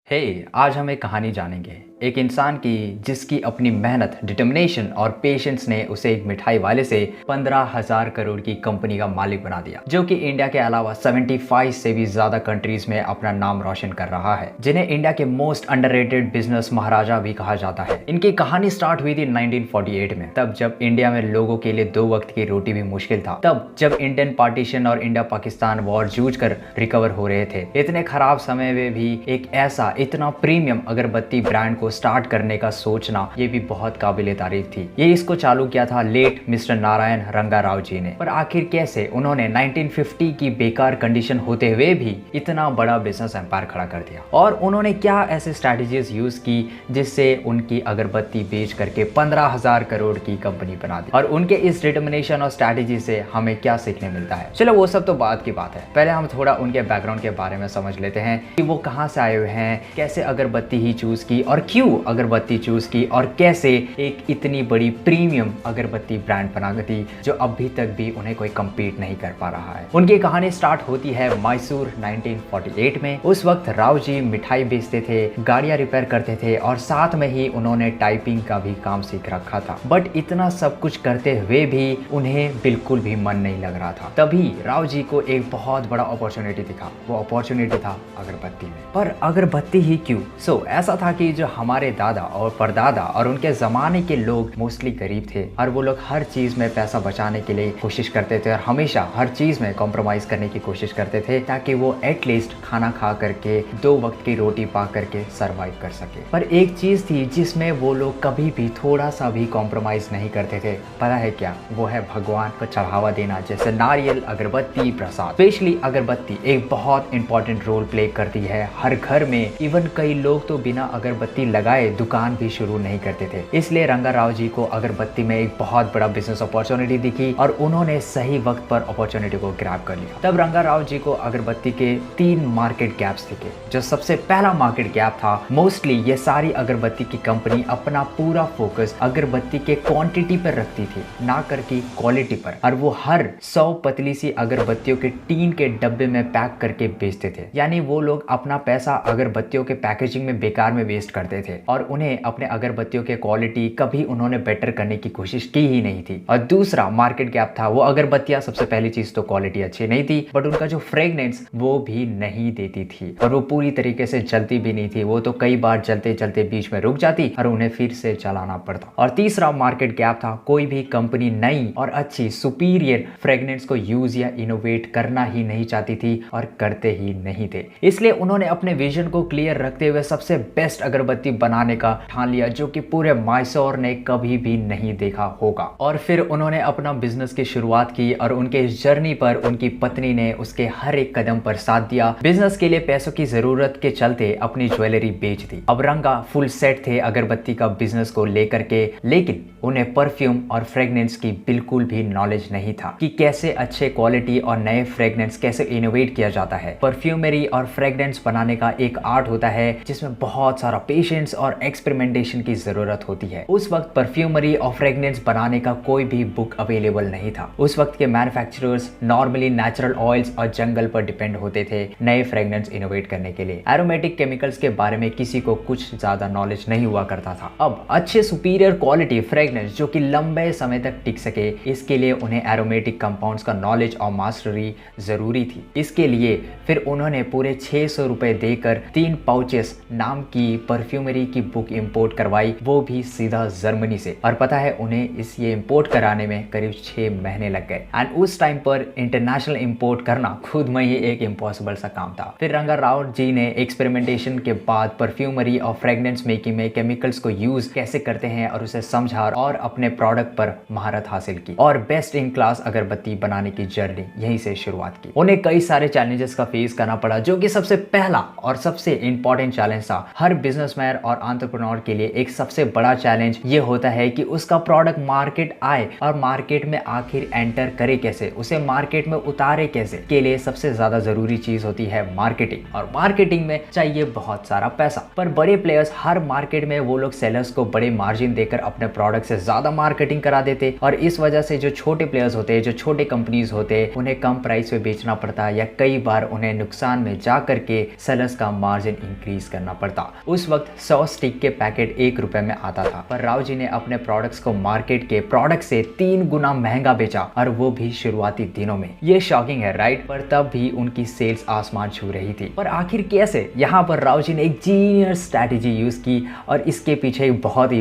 आज हम एक कहानी जानेंगे एक इंसान की जिसकी अपनी मेहनत, डिटर्मिनेशन और पेशेंस ने उसे एक मिठाई वाले से 15,000 करोड़ की कंपनी का मालिक बना दिया, जो कि इंडिया के अलावा 75 से भी ज्यादा कंट्रीज में अपना नाम रोशन कर रहा है, जिन्हें इंडिया के मोस्ट अंडररेटेड बिजनेस महाराजा भी कहा जाता है। इनकी कहानी स्टार्ट हुई थी 1948 में, तब जब इंडिया में लोगों के लिए 2 वक्त की रोटी भी मुश्किल था। तब जब इंडियन पार्टीशन और इंडिया पाकिस्तान वॉर जूझ कर रिकवर हो रहे थे, इतने खराब समय में भी एक ऐसा इतना प्रीमियम अगरबत्ती ब्रांड को स्टार्ट करने का सोचना ये भी बहुत काबिले तारीफ थी। ये इसको चालू किया था लेट मिस्टर नारायण रंगा राव जी ने। पर आखिर कैसे उन्होंने 1950 की बेकार कंडीशन होते हुए भी इतना बड़ा बिजनेस एम्पायर खड़ा कर दिया, और उन्होंने क्या ऐसे स्ट्रैटेजीज यूज की जिससे उनकी अगरबत्ती बेच करके 15,000 करोड़ की कंपनी बना दी, और उनके इस डिटर्मिनेशन और स्ट्रैटेजी से हमें क्या सीखने मिलता है। चलो वो सब तो बाद की बात है, पहले हम थोड़ा उनके बैकग्राउंड के बारे में समझ लेते हैं कि वो कहाँ से आए हुए हैं, कैसे अगरबत्ती ही चूज की और क्यों अगरबत्ती चूज की, और कैसे एक इतनी बड़ी प्रीमियम अगरबत्ती ब्रांड बना दी जो अभी तक भी उन्हें कोई कंपीट नहीं कर पा रहा है। उनकी कहानी स्टार्ट होती है मैसूर 1948 में। उस वक्त राव जी मिठाई बेचते थे, गाड़ियां रिपेयर करते थे और साथ में ही उन्होंने टाइपिंग का भी काम सीख रखा था। बट इतना सब कुछ करते हुए भी उन्हें बिल्कुल भी मन नहीं लग रहा था। तभी राव जी को एक बहुत बड़ा अपॉर्चुनिटी दिखा। वो अपॉर्चुनिटी था अगरबत्ती में। पर अगरबत्ती ही क्यों? ऐसा था कि जो हमारे दादा और परदादा और उनके जमाने के लोग मोस्टली गरीब थे, और वो लोग हर चीज में पैसा बचाने के लिए कोशिश करते थे और हमेशा हर चीज में कॉम्प्रोमाइज करने की कोशिश करते थे, ताकि वो एटलीस्ट खाना खा करके 2 वक्त की रोटी पा करके सरवाइव कर सके। पर एक चीज थी जिसमें वो लोग कभी भी थोड़ा सा भी कॉम्प्रोमाइज नहीं करते थे। पता है क्या? वो है भगवान को चढ़ावा देना, जैसे नारियल, अगरबत्ती, प्रसाद। स्पेशली अगरबत्ती एक बहुत इंपॉर्टेंट रोल प्ले करती है हर घर में। इवन कई लोग तो बिना अगरबत्ती लगाए दुकान भी शुरू नहीं करते थे। इसलिए रंगा राव जी को अगरबत्ती में एक बहुत बड़ा बिजनेस अपॉर्चुनिटी दिखी और उन्होंने सही वक्त पर अपॉर्चुनिटी को ग्रैब कर लिया। तब रंगा राव जी को अगरबत्ती के 3 मार्केट गैप्स दिखे। जो सबसे पहला मार्केट गैप था, मोस्टली ये सारी अगरबत्ती की कंपनी अपना पूरा फोकस अगरबत्ती के क्वांटिटी पर रखती थी, ना करके क्वालिटी पर, और वो हर 100 पतली सी अगरबत्तियों के टीन के डब्बे में पैक करके बेचते थे। यानी वो लोग अपना पैसा अगरबत्तियों के पैकेजिंग में बेकार में वेस्ट करते थे, और उन्हें अपने अगरबत्तियों के क्वालिटी कभी उन्होंने बेटर करने की कोशिश की ही नहीं थी। और दूसरा मार्केट गैप था, वो अगरबत्तियां, सबसे पहली चीज तो क्वालिटी अच्छी नहीं थी, बट उनका जो फ्रेग्रेंस वो भी नहीं देती थी, और वो पूरी तरीके से जलती भी नहीं थी। वो तो कई बार चलते चलते बीच में रुक जाती और उन्हें फिर से चलाना पड़ता। और तीसरा मार्केट गैप था, कोई भी कंपनी नई और अच्छी सुपीरियर फ्रेग्रेंस को यूज या इनोवेट करना ही नहीं चाहती थी और करते ही नहीं थे। इसलिए उन्होंने अपने विजन को क्लियर रखते हुए सबसे बेस्ट अगरबत्ती बनाने का ठान लिया, जो कि पूरे मैसूर ने कभी भी नहीं देखा होगा। और फिर उन्होंने अपना बिजनेस की शुरुआत की, और उनके इस जर्नी पर उनकी पत्नी ने उसके हर एक कदम पर साथ दिया। बिजनेस के लिए पैसों की जरूरत के चलते अपनी ज्वेलरी बेच दी। अब रंगा फुल सेट थे अगरबत्ती का बिजनेस को लेकर के, लेकिन उन्हें परफ्यूम और फ्रेग्रेंस की बिल्कुल भी नॉलेज नहीं था कि कैसे अच्छे क्वालिटी और नए फ्रेग्रेंस कैसे इनोवेट किया जाता है। परफ्यूमरी और फ्रेग्रेंस बनाने का एक आर्ट होता है जिसमें बहुत सारा पेशेंस और एक्सपेरिमेंटेशन की जरूरत होती है। उस वक्त परफ्यूमरी और फ्रेग्रेंस बनाने का कोई भी बुक अवेलेबल नहीं था। उस वक्त के मैन्युफैक्चरर्स नॉर्मली नेचुरल ऑयल्स और जंगल पर डिपेंड होते थे नए फ्रेग्रेंस इनोवेट करने के लिए। एरोमेटिक केमिकल्स के बारे में किसी को कुछ ज्यादा नॉलेज नहीं हुआ करता था। अब अच्छे सुपीरियर क्वालिटी फ्रेग्रेंस जो कि लंबे समय तक टिक सके, इसके लिए उन्हें एरोमेटिक कंपाउंड्स का नॉलेज और मास्टरी जरूरी थी। इसके लिए फिर उन्होंने पूरे 600 रुपए देकर 3 पाउचेस नाम की परफ्यूमरी की बुक इंपोर्ट करवाई, वो भी सीधा जर्मनी से। और पता है उन्हें ये इंपोर्ट कराने में करीब 6 महीने लग गए। एंड उस टाइम पर इंटरनेशनल इंपोर्ट करना खुद में ही एक इम्पॉसिबल सा काम था। फिर रंगा राव जी ने एक्सपेरिमेंटेशन के बाद परफ्यूमरी और फ्रेग्रेंस मेकिंग में केमिकल्स को यूज कैसे करते हैं और उसे समझा, और अपने प्रोडक्ट पर महारत हासिल की, और बेस्ट इन क्लास अगरबत्ती बनाने की जर्नी यहीं से शुरुआत की। उन्हें कई सारे चैलेंजेस का फेस करना पड़ा, जो कि सबसे पहला और सबसे इंपॉर्टेंट चैलेंज था। हर बिजनेसमैन और एंटरप्रेन्योर के लिए एक सबसे बड़ा चैलेंज ये होता है कि उसका प्रोडक्ट मार्केट आए और मार्केट में आखिर एंटर करे कैसे, उसे मार्केट में उतारे कैसे। के लिए सबसे ज्यादा जरूरी चीज होती है मार्केटिंग, और मार्केटिंग में चाहिए बहुत सारा पैसा। पर बड़े प्लेयर्स हर मार्केट में वो लोग सेलर्स को बड़े मार्जिन देकर अपने प्रोडक्ट से ज्यादा मार्केटिंग करा देते, और इस वजह से जो छोटे प्लेयर्स होते हैं, जो छोटे कंपनीज होते हैं, उन्हें कम प्राइस पे बेचना पड़ता या कई बार उन्हें नुकसान में जा करके सेलर्स का मार्जिन इंक्रीज करना पड़ता। उस वक्त 100 स्टिक के पैकेट 1 रुपए में आता था, पर राव जी ने अपने प्रोडक्ट्स को मार्केट के प्रोडक्ट से 3 गुना महंगा बेचा, और वो भी शुरुआती दिनों में। ये शॉकिंग है राइट, पर तब भी उनकी सेल्स आसमान छू रही थी। पर आखिर कैसे? यहाँ पर राव जी ने एक जीनियस स्ट्रैटेजी यूज की, और इसके पीछे एक बहुत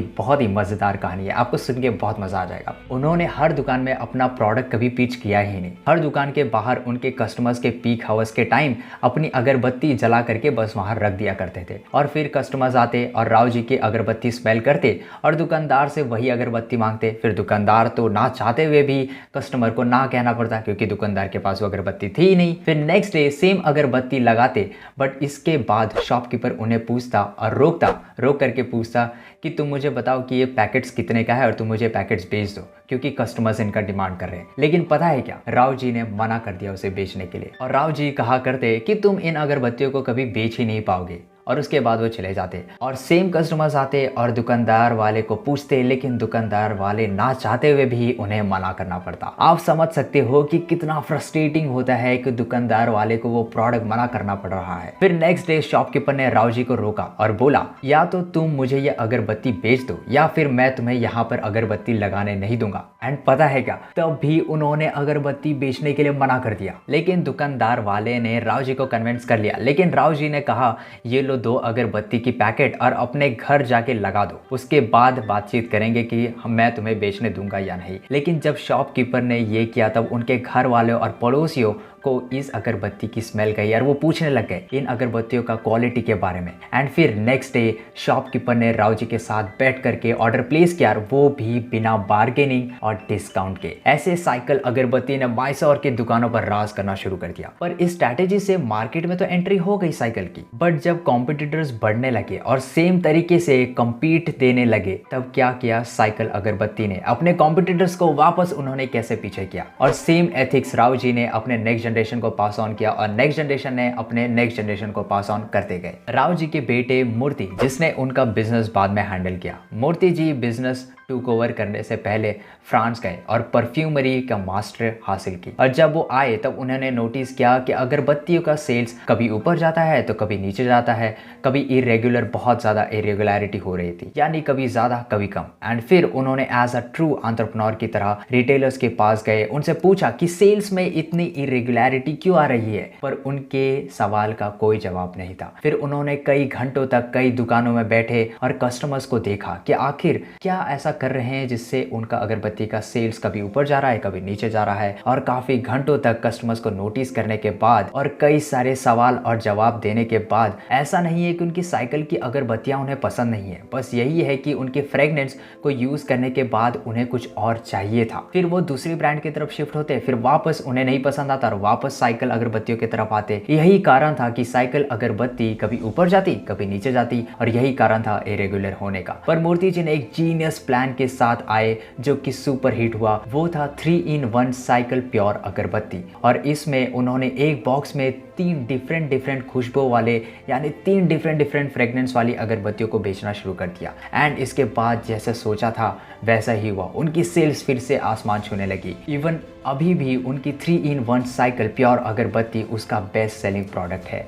ही मजेदार कहानी है, आपको सुन के बहुत मजा आ जाएगा। उन्होंने हर दुकान में अपना प्रोडक्ट कभी पिच किया ही नहीं। हर दुकान के बाहर उनके कस्टमर्स के पीक हावर्स के टाइम अपनी अगरबत्ती जला करके बस वहां रख दिया करते थे, और फिर कस्टमर्स आते और राव जी की अगरबत्ती स्मेल करते और दुकानदार से वही अगरबत्ती मांगते। फिर दुकानदार तो ना चाहते हुए भी कस्टमर को ना कहना पड़ता, क्योंकि दुकानदार के पास वो अगरबत्ती थी ही नहीं। फिर नेक्स्ट डे सेम अगरबत्ती लगाते, बट इसके बाद शॉपकीपर उन्हें पूछता और रोक करके पूछता कि तुम मुझे बताओ कि ये पैकेट्स कितने का है और तुम मुझे पैकेट्स बेच दो, क्योंकि कस्टमर्स इनका डिमांड कर रहे हैं। लेकिन पता है क्या, राव जी ने मना कर दिया उसे बेचने के लिए, और राव जी कहा करते कि तुम इन अगरबत्तियों को कभी बेच ही नहीं पाओगे, और उसके बाद वो चले जाते। और सेम कस्टमर्स आते और दुकानदार वाले को पूछते, लेकिन दुकानदार वाले ना चाहते हुए भी उन्हें मना करना पड़ता। आप समझ सकते हो कि कितना फ्रस्ट्रेटिंग होता है कि दुकानदार वाले को वो प्रोडक्ट मना करना पड़ रहा है। फिर नेक्स्ट डे शॉपकीपर ने राव जी को रोका और बोला, या तो तुम मुझे ये अगरबत्ती बेच दो, या फिर मैं तुम्हें यहाँ पर अगरबत्ती लगाने नहीं दूंगा। एंड पता है क्या, तब भी उन्होंने अगरबत्ती बेचने के लिए मना कर दिया। लेकिन दुकानदार वाले ने राव जी को कन्विंस कर लिया। लेकिन राव जी ने कहा, ये लो 2 अगरबत्ती की पैकेट और अपने घर जाके लगा दो, उसके बाद बातचीत करेंगे कि मैं तुम्हें बेचने दूंगा या नहीं। लेकिन जब शॉपकीपर ने ये किया, तब उनके घर वालों और पड़ोसियों को इस अगरबत्ती की स्मेल गई और वो पूछने लग गए इन अगरबत्तियों का क्वालिटी के बारे में। एंड फिर नेक्स्ट डे शॉपकीपर ने राव जी के साथ बैठ करके ऑर्डर प्लेस किया, वो भी बिना बार्गेनिंग और डिस्काउंट के। ऐसे साइकिल अगरबत्ती ने मैसूर की दुकानों पर राज करना शुरू कर दिया। पर इस स्ट्रैटेजी से मार्केट में तो एंट्री हो गई साइकिल की, बट जब कॉम्पिटिटर्स बढ़ने लगे और सेम तरीके से कम्पीट देने लगे, तब क्या किया साइकिल अगरबत्ती ने, अपने कॉम्पिटिटर्स को वापस उन्होंने कैसे पीछे किया। और सेम एथिक्स राव जी ने अपने नेक्स्ट जनरेशन को पास ऑन किया, और नेक्स्ट जनरेशन ने अपने नेक्स्ट जनरेशन को पास ऑन करते गए। राव जी के बेटे मूर्ति, जिसने उनका बिजनेस बाद में हैंडल किया। मूर्ति जी बिजनेस टूक ओवर करने से पहले फ्रांस गए और परफ्यूमरी का मास्टर हासिल की, और जब वो आए तब उन्होंने नोटिस किया कि अगरबत्तियों का सेल्स कभी ऊपर जाता है तो कभी नीचे जाता है, कभी इरेगुलर, बहुत ज़्यादा इरेगुलरिटी हो रही थी, यानी कभी ज़्यादा कभी कम। एंड फिर उन्होंने एज अ ट्रू एंटरप्रेन्योर की तरह रिटेलर्स के पास गए, उनसे पूछा कि सेल्स में इतनी इरेगुलरिटी क्यों आ रही है, पर उनके सवाल का कोई जवाब नहीं था। फिर उन्होंने कई घंटों तक कई दुकानों में बैठे और कस्टमर्स को देखा कि आखिर क्या ऐसा कर रहे हैं जिससे उनका अगरबत्ती का सेल्स कभी ऊपर जा रहा है कभी नीचे जा रहा है। और काफी घंटों तक कस्टमर्स को नोटिस करने के बाद और कई सारे सवाल और जवाब देने के बाद ऐसा नहीं है कि उनकी साइकिल की अगरबत्तियां उन्हें पसंद नहीं है, बस यही है कि उनके फ्रेगनेंस को यूज करने के बाद उन्हें कुछ और चाहिए था। फिर वो दूसरी ब्रांड की तरफ शिफ्ट होते, फिर वापस उन्हें नहीं पसंद आता और वापस साइकिल अगरबत्तियों की तरफ आते। यही कारण था कि साइकिल अगरबत्ती कभी ऊपर जाती कभी नीचे जाती, और यही कारण था इरेगुलर होने का। पर मूर्ति जी ने एक जीनियस प्लान के साथ आए जो कि सुपर हिट हुआ। वो था 3-in-1 साइकिल प्योर अगरबत्ती, और इसमें उन्होंने एक बॉक्स में 3 डिफरेंट खुशबू वाले, यानी 3 डिफरेंट फ्रेग्रेंस वाली अगरबत्तियों को बेचना शुरू कर दिया। एंड इसके बाद जैसे सोचा था वैसा ही हुआ, उनकी सेल्स फिर से आसमान छूने लगी। इवन अभी भी उनकी 3-in-1 साइकिल प्योर अगरबत्ती उसका बेस्ट सेलिंग प्रोडक्ट है।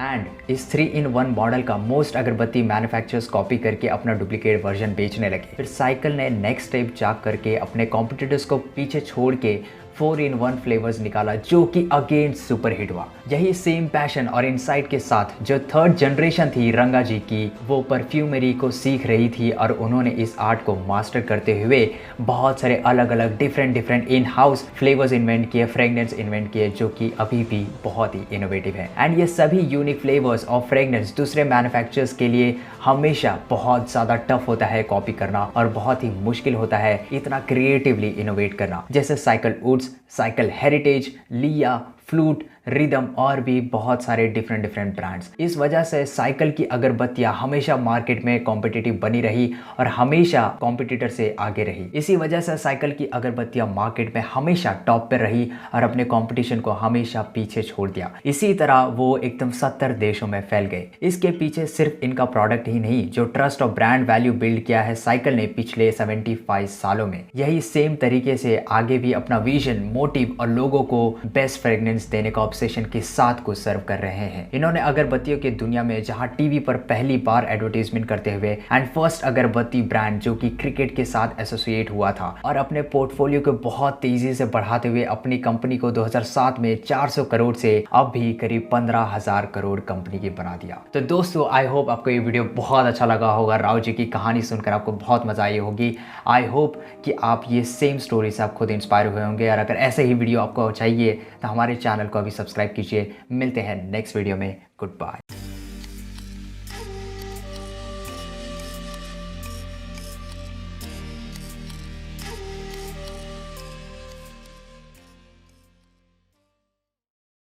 एंड इस 3-in-1 मॉडल का मोस्ट अगरबत्ती मैन्युफैक्चरर्स कॉपी करके अपना डुप्लीकेट वर्जन बेचने लगे। फिर साइकिल ने नेक्स्ट स्टेप जा करके अपने कॉम्पिटिटर्स को पीछे छोड़ के 4-in-1 फ्लेवर्स निकाला, जो कि अगेन सुपर हिट हुआ। यही सेम पैशन और इनसाइट के साथ जो 3rd जनरेशन थी रंगा जी की, वो परफ्यूमरी को सीख रही थी, और उन्होंने इस आर्ट को मास्टर करते हुए बहुत सारे अलग अलग different in house flavours invent किए, फ्रेगनेंस इन्वेंट किए, जो कि अभी भी बहुत ही इनोवेटिव है। एंड ये सभी यूनिक फ्लेवर्स और फ्रेगनेंस दूसरे मैन्युफैक्चरर्स के लिए हमेशा बहुत ज़्यादा टफ होता है कॉपी करना, और बहुत ही मुश्किल होता है इतना क्रिएटिवली इनोवेट करना। जैसे साइकिल वुड्स, साइकिल हेरिटेज, लिया, फ्लूट, रिदम और भी बहुत सारे डिफरेंट डिफरेंट ब्रांड्स। इस वजह से साइकिल की अगरबत्तियां हमेशा मार्केट में कॉम्पिटिटिव बनी रही और हमेशा कॉम्पिटिटर से आगे रही। इसी वजह से साइकिल की अगरबत्तियां मार्केट में हमेशा टॉप पर रही और अपने कंपटीशन को हमेशा पीछे छोड़ दिया। इसी तरह वो एकदम 70 देशों में फैल गए। इसके पीछे सिर्फ इनका प्रोडक्ट ही नहीं, जो ट्रस्ट और ब्रांड वैल्यू बिल्ड किया है साइकिल ने पिछले 75 सालों में, यही सेम तरीके से आगे भी अपना विजन, मोटिव और लोगों को बेस्ट फ्रेग्रेंस देने का ऑब्सेशन के साथ को सर्व कर रहे हैं। इन्होंने अगरबत्तियों की दुनिया में जहां टीवी पर पहली बार एडवर्टाइजमेंट करते हुए एंड फर्स्ट अगरबत्ती ब्रांड जो कि क्रिकेट के साथ एसोसिएट हुआ था, और अपने पोर्टफोलियो को बहुत तेजी से बढ़ाते हुए अपनी कंपनी को 2007 में 400 करोड़ से अब भी करीब 15,000 करोड़ कंपनी की बना दिया। तो दोस्तों, आई होप आपको ये वीडियो बहुत अच्छा लगा होगा। राव जी की कहानी सुनकर आपको बहुत मजा आई होगी। आई होप कि आप ये सेम स्टोरी से आप खुद इंस्पायर हुए होंगे, और अगर ऐसे ही वीडियो आपको चाहिए तो हमारे चैनल को अभी सब्सक्राइब कीजिए। मिलते हैं नेक्स्ट वीडियो में। Good bye.